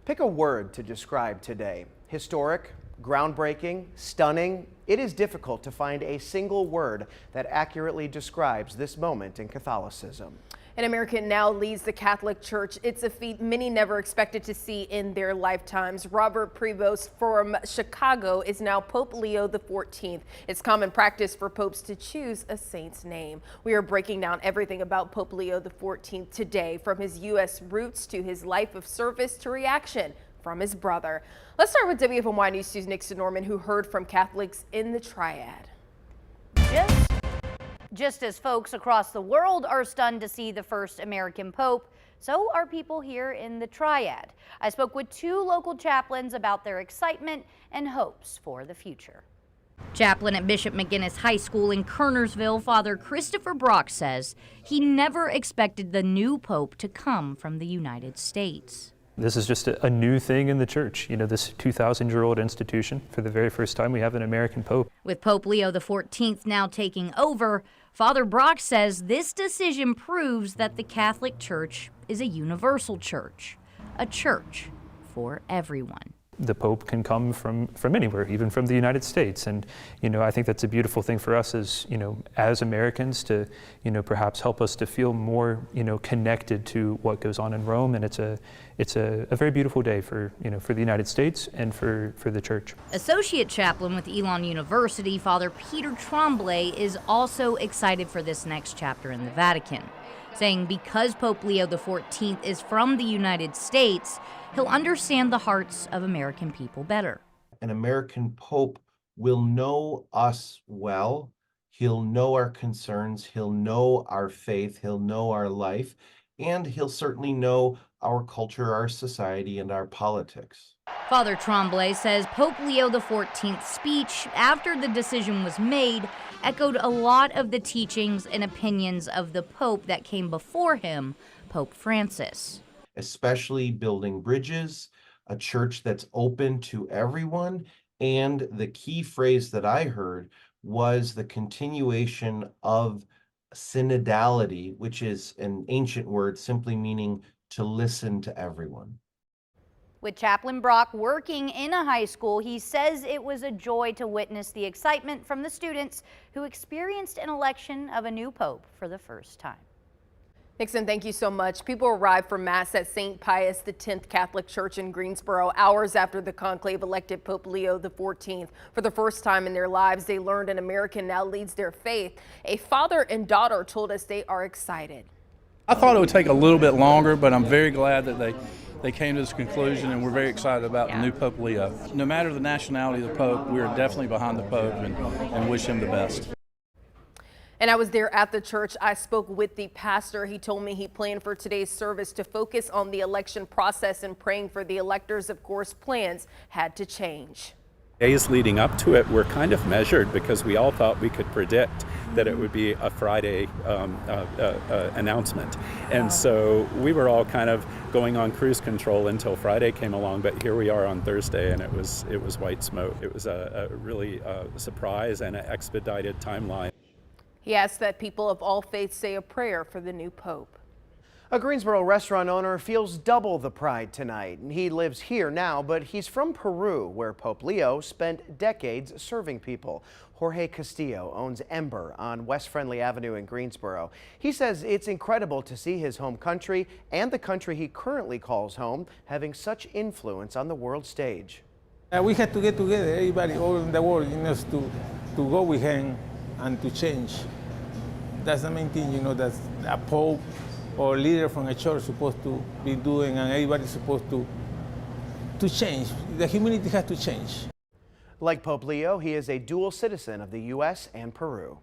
Pick a word to describe today. Historic, groundbreaking, stunning. It is difficult to find a single word that accurately describes this moment in Catholicism. An American now leads the Catholic Church. It's a feat many never expected to see in their lifetimes. Robert Prevost from Chicago is now Pope Leo XIV. It's common practice for popes to choose a saint's name. We are breaking down everything about Pope Leo XIV today, from his U.S. roots to his life of service to reaction from his brother. Let's start with WFMY News 2's Nixon Norman, who heard from Catholics in the Triad. Just as folks across the world are stunned to see the first American pope, so are people here in the Triad. I spoke with two local chaplains about their excitement and hopes for the future. Chaplain at Bishop McGuinness High School in Kernersville, Father Christopher Brock says he never expected the new pope to come from the United States. This is just a new thing in the church. You know, this 2,000-year-old institution. For the very first time, we have an American pope. With Pope Leo XIV now taking over, Father Brock says this decision proves that the Catholic Church is a universal church, a church for everyone. The Pope can come from anywhere, even from the United States. And, you know, I think that's a beautiful thing for us as, you know, as Americans to, you know, perhaps help us to feel more, you know, connected to what goes on in Rome. And it's a very beautiful day for, you know, for the United States and for the church. Associate Chaplain with Elon University, Father Peter Tremblay, is also excited for this next chapter in the Vatican, saying because Pope Leo XIV is from the United States, he'll understand the hearts of American people better. An American pope will know us well. He'll know our concerns. He'll know our faith. He'll know our life. And he'll certainly know our culture, our society, and our politics. Father Tremblay says Pope Leo XIV's speech after the decision was made echoed a lot of the teachings and opinions of the Pope that came before him, Pope Francis. Especially building bridges, a church that's open to everyone. And the key phrase that I heard was the continuation of synodality, which is an ancient word simply meaning to listen to everyone. With Chaplain Brock working in a high school, he says it was a joy to witness the excitement from the students who experienced an election of a new pope for the first time. Nixon, thank you so much. People arrived for Mass at St. Pius X Catholic Church in Greensboro hours after the conclave elected Pope Leo XIV. For the first time in their lives, they learned an American now leads their faith. A father and daughter told us they are excited. I thought it would take a little bit longer, but I'm very glad that they came to this conclusion, and we're very excited about the new Pope Leo. No matter the nationality of the Pope, we're definitely behind the Pope and wish him the best. And I was there at the church. I spoke with the pastor. He told me he planned for today's service to focus on the election process and praying for the electors. Of course, plans had to change. Days leading up to it were kind of measured because we all thought we could predict that it would be a Friday announcement. And so we were all kind of going on cruise control until Friday came along, but here we are on Thursday, and it was white smoke. It was a really surprise and an expedited timeline. He asked that people of all faiths say a prayer for the new pope. A Greensboro restaurant owner feels double the pride tonight. He lives here now, but he's from Peru, where Pope Leo spent decades serving people. Jorge Castillo owns Ember on West Friendly Avenue in Greensboro. He says it's incredible to see his home country and the country he currently calls home having such influence on the world stage. We had to get together, everybody all in the world, to go with him and to change. That's the main thing, that a pope or leader from a church is supposed to be doing, and everybody's supposed to change. The humanity has to change. Like Pope Leo, he is a dual citizen of the U.S. and Peru.